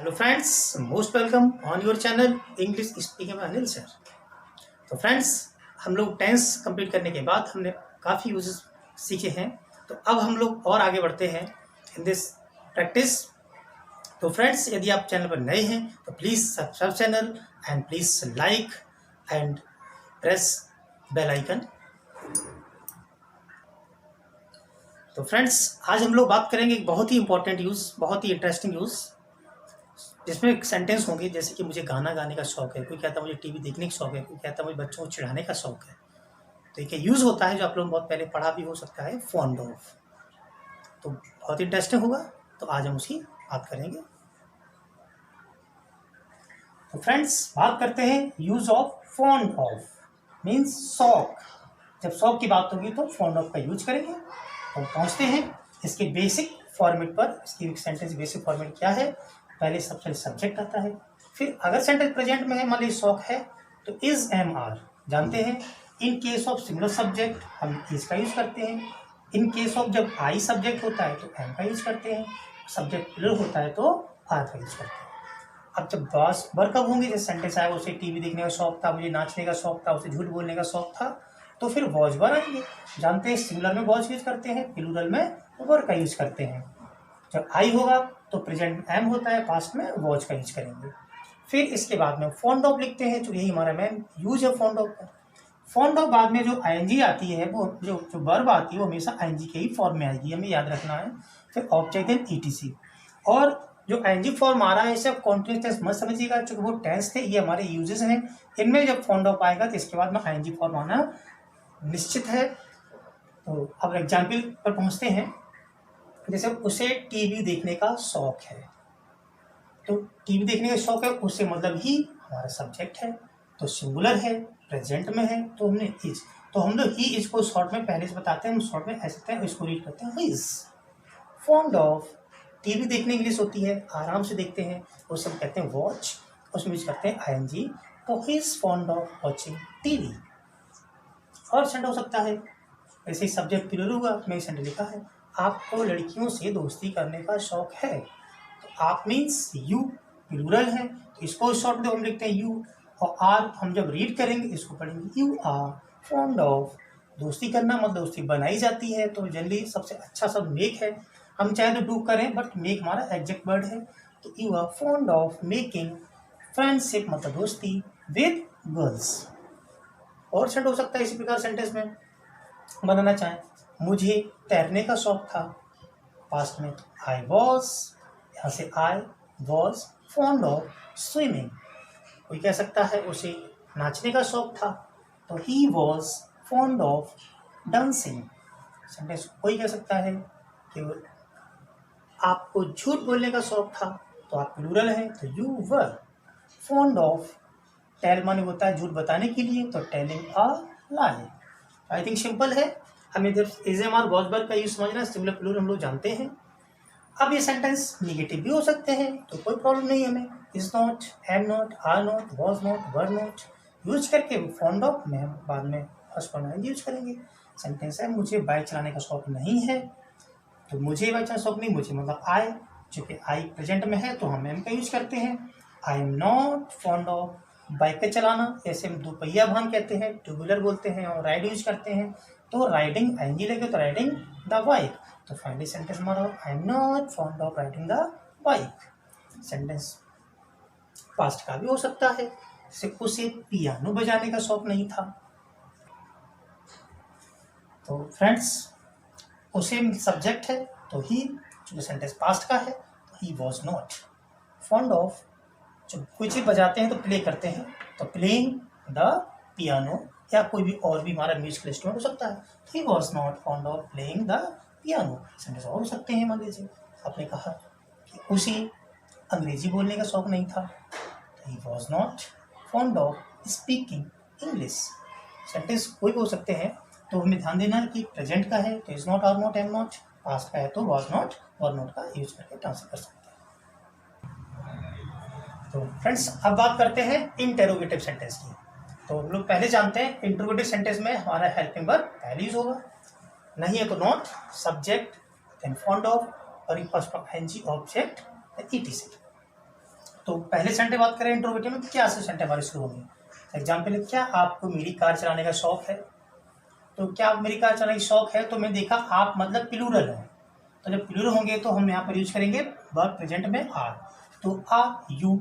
Hello friends, most welcome on your channel English speaking में Anil sir. तो friends, हम लोग टेंस कंप्लीट करने के बाद हमने काफ़ी यूजेस सीखे हैं। तो अब हम लोग और आगे बढ़ते हैं इन दिस प्रैक्टिस। तो फ्रेंड्स, यदि आप चैनल पर नए हैं तो please subscribe channel and please like and press bell icon. तो फ्रेंड्स, आज हम लोग बात करेंगे एक बहुत ही इंपॉर्टेंट यूज़, बहुत ही इंटरेस्टिंग यूज़, जिसमें एक सेंटेंस होंगे जैसे कि मुझे गाना गाने का शौक है, कोई कहता है मुझे टीवी देखने का शौक है, कोई कहता है मुझे बच्चों को चिढ़ाने का शौक है। तो एक यूज़ होता है जो आप लोग बहुत पहले पढ़ा भी हो सकता है, फॉन्ड ऑफ। तो बहुत इंटरेस्टिंग होगा, तो आज हम उसकी बात करेंगे। तो फ्रेंड्स, बात करते हैं use of fond of, means शौक। जब शौक की बात होगी तो फॉन्ड ऑफ का यूज करेंगे। तो पहुंचते हैं इसके बेसिक फॉर्मेट पर। इसकी सेंटेंस बेसिक फॉर्मेट क्या है? पहले सबसे सब्जेक्ट आता है, फिर अगर सेंटेंस प्रेजेंट में है, मान लीजिए शौक है, तो इज एम आर जानते हैं। In case of singular subject हम इज का यूज करते हैं। इन केस ऑफ जब आई सब्जेक्ट होता है तो एम का यूज करते हैं। सब्जेक्ट प्लूरल होता है तो आर का यूज करते हैं। अब जब बॉस वर्क कब होंगे, जैसे सेंटेंस आएगा उसे टीवी देखने का शौक था, मुझे नाचने का शौक था, उसे झूठ बोलने का शौक था, तो फिर वॉज वर आएंगे। जानते हैं सिंगुलर में वॉज यूज करते हैं, प्लूरल में वर का यूज करते हैं। जब आई होगा तो प्रेजेंट एम होता है, पास्ट में वॉच का यूज करेंगे। फिर इसके बाद में फॉन्ड ऑफ लिखते हैं, जो यही हमारा मेन यूज है फॉन्ड ऑफ का। फॉन्ड ऑफ बाद में जो आईएनजी आती है, वो जो वर्ब आती है वो हमेशा आईएनजी के ही फॉर्म में आएगी, हमें याद रखना है। फिर ऑब्जेक्ट देन ईटीसी। और जो आईएनजी फॉर्म आ रहा है इसे कॉन्टिन्यूअस टेंस मत समझिएगा, क्योंकि वो टेंस थे, ये हमारे यूजेस हैं। इनमें जब फॉन्ड ऑफ आएगा तो इसके बाद में आईएनजी फॉर्म आना निश्चित है। तो अब एग्जाम्पल पर पहुंचते हैं। जैसे उसे टीवी देखने का शौक है, तो टीवी देखने का शौक है, उससे मतलब ही हमारा सब्जेक्ट है, तो सिंगुलर है, प्रेजेंट में है, तो हमने इज। तो हम लोग ही इज को शॉर्ट में पहले से बताते हैं, हम शॉर्ट में ऐसे हैं, इसको रीड करते हैं इज। फॉन्ड ऑफ टीवी देखने की इंग्लिश होती है, आराम से देखते हैं, उसे हम कहते हैं वॉच, उसमें यूज करते हैं आईएनजी। तो he is fond of watching TV. और सेंड हो सकता है, ऐसे ही सब्जेक्ट प्लूरल हुआ, मैं सेंड लिखा है, आपको लड़कियों से दोस्ती करने का शौक है, तो आप मीन्स यू प्लूरल है, तो इसको शॉर्ट में हम लिखते हैं यू। और आर हम जब रीड करेंगे इसको पढ़ेंगे यू आर फॉन्ड ऑफ। दोस्ती करना मतलब दोस्ती बनाई जाती है, तो जनरली सबसे अच्छा सब मेक है। हम चाहे तो डू करें, बट मेक हमारा एग्जैक्ट वर्ड है। तो you are fond of making friendship मतलब दोस्ती विद गर्ल्स। और सेंड हो सकता है इसी प्रकार सेंटेंस में बनाना चाहें, मुझे तैरने का शौक था, पास्ट में आई वॉज, यहाँ से I was fond of swimming. कोई कह सकता है उसे नाचने का शौक था, तो he was fond of dancing. Sentence कोई कह सकता है कि आपको झूठ बोलने का शौक था, तो आप प्लूरल है, तो you were fond of. Tell माने होता है झूठ बताने के लिए, तो telling a lie. I think simple है। हमें जब एजएमआर वॉज वर्ब का यूज समझना, सिंगुलर प्लूरल हम लोग जानते हैं। अब ये सेंटेंस निगेटिव भी हो सकते हैं, तो कोई प्रॉब्लम नहीं हमें। Is not, am not, are not, was not, were not use करके फॉन्ड ऑफ में हम बाद में फर्स्ट प्रोनाउन यूज करेंगे। सेंटेंस है, मुझे बाइक चलाने का शौक नहीं है, तो मुझे बाइक चलाने का शौक नहीं, मुझे मतलब आई, चूंकि आई प्रेजेंट में है तो हम एम का यूज करते हैं। I am not fond of bike पे चलाना, ऐसे हम दोपहिया वाहन कहते हैं, टू व्हीलर बोलते हैं, और राइड यूज करते हैं, तो राइडिंग आएंगी लेके, तो राइडिंग द बाइक। तो फाइनली सेंटेंस हमारा I am not fond of riding the bike. Sentence past का भी हो सकता है, जैसे उसे पियानो बजाने का शौक नहीं था। तो फ्रेंड्स, उसे सब्जेक्ट है, तो ही, जो सेंटेंस पास्ट का है, तो he was not fond of. जब कोई चीज़ बजाते हैं तो प्ले करते हैं, तो प्लेइंग द पियानो, या कोई भी और भी हमारा म्यूजिकल इंस्ट्रूमेंट हो सकता है। He was not fond of playing the piano. Sentence और हो सकते हैं, मान लीजिए आपने कहा कि उसे अंग्रेजी बोलने का शौक नहीं था, तो he was not fond of speaking English. Sentence कोई भी हो सकते हैं, तो हमें ध्यान देना कि प्रेजेंट का है तो is not, are not, am not, past का है तो वॉज नॉट, वर नॉट का यूज करके ट्रांसफर कर सकते हैं। तो फ्रेंड्स, अब बात करते हैं इंटेरोगेटिव सेंटेंस की। तो हम लोग पहले जानते हैं इंटरोगेटिव सेंटेंस में हमारा हेल्पिंग वर्ब पहले यूज होगा, नहीं है तो not, subject, then fond of, और फर्स्ट ऑफ एनजी ऑब्जेक्ट ईटीसी। तो पहले सेंटेंस बात करें इंट्रोगेटिव में, क्या से सेंटेंस हमारे शुरू होंगे। एग्जाम्पल, क्या आपको मेरी कार चलाने का शौक है। तो क्या आप मेरी कार चलाने का शौक है, तो मैंने देखा आप मतलब प्लूरल है, तो जब प्लूरल होंगे तो हम यहाँ पर यूज करेंगे वर्ब प्रेजेंट में आर। तो आ यू,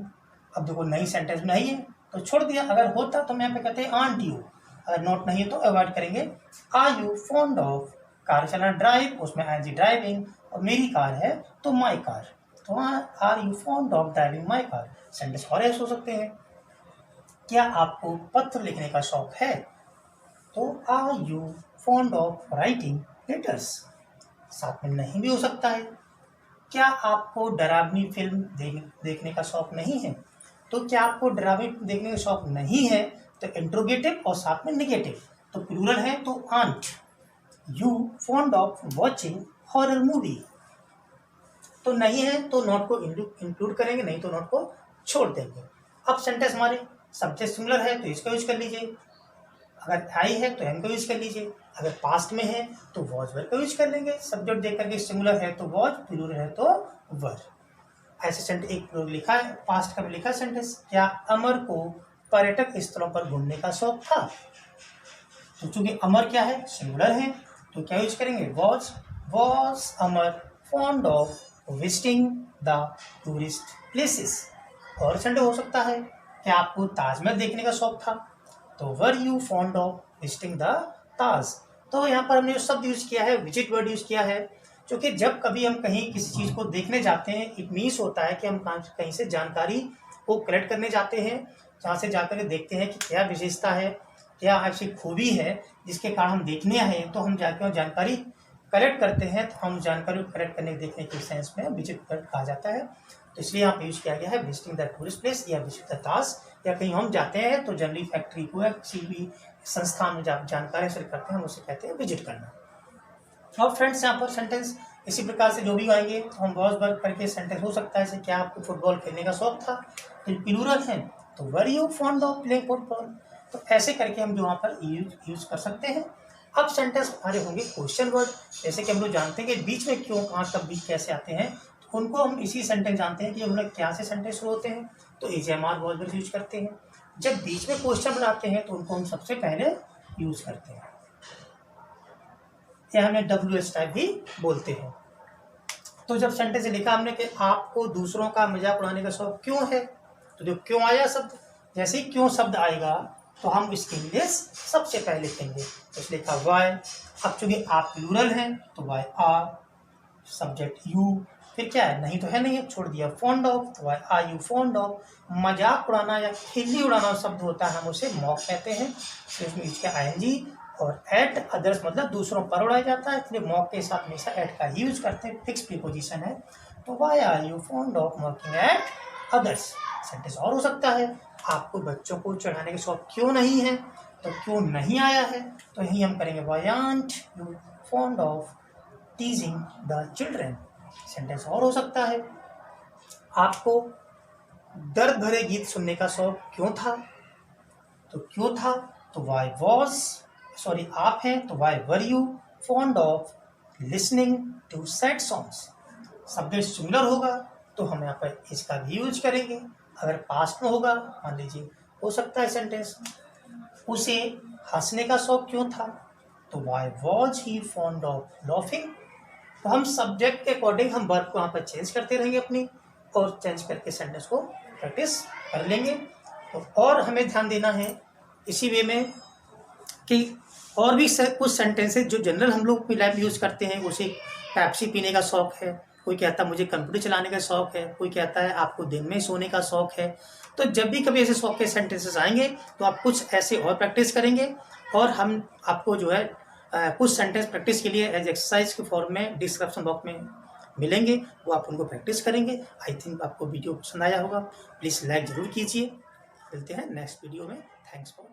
अब देखो नई सेंटेंस में नहीं है तो छोड़ दिया, अगर होता तो हम यहाँ पे कहते हैं आंट यू, अगर नॉट नहीं है तो अवॉइड करेंगे। Are you fond of, car चलाना ड्राइव, उसमें आई ड्राइविंग, और मेरी कार है तो माई कार, तो are you fond of driving my car. Sentence और ऐसे हो सकते हैं, क्या आपको पत्र लिखने का शौक है, तो are you fond of writing letters. साथ में नहीं भी हो सकता है, क्या आपको डरावनी फिल्म देखने का शौक नहीं है, तो क्या आपको डरावनी देखने का शौक नहीं है, तो इंट्रोगेटिव और साथ में नेगेटिव, तो प्लूरल है तो aunt you fond of watching horror movie. तो नहीं है तो नॉट को इंक्लूड करेंगे, नहीं तो नॉट को छोड़ देंगे। अब सेंटेंस हमारे सब्जेक्ट सिमिलर है तो इसका यूज कर लीजिए, अगर आई है तो एम का यूज कर लीजिए, अगर पास्ट में है तो वॉज वर्ब का यूज कर लेंगे। सब्जेक्ट देख करके सिमिलर है तो वॉज, प्लूरल है तो वर। ऐसे सेंटेंस एक लिखा है, पास्ट का भी लिखा है सेंटेंस, क्या अमर को पर्यटक स्थलों पर घूमने का शौक था। तो चूंकि अमर क्या है, सिंगुलर है, तो क्या यूज करेंगे was Amar fond of visiting the tourist places. और सेंटेंस हो सकता है, क्या आपको ताजमहल देखने का शौक था, तो were you fond of visiting the Taj. तो यहाँ पर हमने जो शब्द यूज किया है विजिट वर्ड यूज किया है, क्योंकि जब कभी हम कहीं किसी चीज़ को देखने जाते हैं, इट मीन्स होता है कि हम कहीं से जानकारी को कलेक्ट करने जाते हैं, जहाँ से जाकर के देखते हैं कि क्या विशेषता है, क्या ऐसी खूबी है जिसके कारण हम देखने आए हैं, तो हम जाकर जानकारी कलेक्ट करते हैं, तो हम जानकारी को कलेक्ट करने देखने के सेंस में विजिट वर्ड कहा जाता है। तो इसलिए यहाँ पे यूज किया गया है विजिटिंग द टूरिस्ट प्लेस या विजिट द ताज। या कहीं हम जाते हैं तो जनरली फैक्ट्री को या किसी भी संस्थान में जानकारी हासिल करते हैं, हम उसे कहते हैं विजिट करना। और फ्रेंड्स यहाँ पर सेंटेंस इसी प्रकार से जो भी आएंगे तो हम वॉज वर्ब करके सेंटेंस हो सकता है, जैसे क्या आपको फुटबॉल खेलने का शौक था, तो प्लूरल है तो were you fond of playing football. तो ऐसे करके हम जो वहाँ पर यूज कर सकते हैं। अब सेंटेंस हमारे होंगे क्वेश्चन वर्ड, जैसे कि हम लोग जानते हैं कि बीच में क्यों, कहाँ, कब, बीच कैसे आते हैं, तो उनको हम इसी सेंटेंस जानते हैं कि हम लोग क्या से सेंटेंस शुरू होते हैं, तो एजेएमआर वॉज वर्ब यूज करते हैं। जब बीच में क्वेश्चन बनाते हैं तो उनको हम सबसे पहले यूज करते हैं, या हमें WH टाइप भी बोलते हैं। तो जब सेंटेंस लिखा हमने कि आपको दूसरों का मजाक उड़ाने का शौक क्यों है, तो जो क्यों आया शब्द, जैसे ही क्यों शब्द आएगा तो हम इसकी इंग्लिश सबसे पहले लिखेंगे, तो इसलिए लिखा वाई। अब चूंकि आप प्लूरल हैं तो वाई आर, सब्जेक्ट यू, फिर क्या है, नहीं तो है नहीं है, छोड़ दिया फॉन्ड ऑफ, तो why are you fond of. मजाक उड़ाना या खिल्ली उड़ाना शब्द होता है, हम उसे मॉक कहते हैं, तो इसमें यूज किया ING। और एट अदर्स मतलब दूसरों पर उड़ाया जाता है, इसलिए मॉक के साथ हमेशा एट का यूज करते हैं, फिक्स प्रीपोजिशन है। तो why are you fond of mocking at others. Sentence और हो सकता है, आपको बच्चों को चढ़ाने का शौक क्यों नहीं है, तो क्यों नहीं आया है, तो यही हम करेंगे Y aunt you fond of टीजिंग the children. Sentence और हो सकता है, आपको दर्द भरे गीत सुनने का शौक क्यों था, तो क्यों था, तो वाई वॉज, सॉरी आप हैं तो why were you fond of listening to sad songs. Subject similar होगा तो हम यहाँ पर इसका भी यूज करेंगे। अगर पास्ट में होगा, मान लीजिए हो सकता है सेंटेंस, उसे हंसने का शौक क्यों था, तो why was he fond of laughing. तो हम सब्जेक्ट के अकॉर्डिंग हम वर्ब को यहाँ पर चेंज करते रहेंगे अपनी, और चेंज करके सेंटेंस को प्रैक्टिस कर लेंगे। और हमें ध्यान देना है इसी वे में कि और भी कुछ सेंटेंसेस जो जनरल हम लोग अपनी लाइफ में यूज़ करते हैं, उसे पेप्सी पीने का शौक है, कोई कहता है मुझे कंप्यूटर चलाने का शौक है, कोई कहता है आपको दिन में सोने का शौक है। तो जब भी कभी ऐसे शौक के सेंटेंसेस आएंगे तो आप कुछ ऐसे और प्रैक्टिस करेंगे, और हम आपको जो है कुछ सेंटेंस प्रैक्टिस के लिए एज एक्सरसाइज के फॉर्म में डिस्क्रिप्शन बॉक्स में मिलेंगे, वो आप उनको प्रैक्टिस करेंगे। आई थिंक आपको वीडियो पसंद आया होगा, प्लीज़ लाइक ज़रूर कीजिए। मिलते हैं नेक्स्ट वीडियो में। Thanks for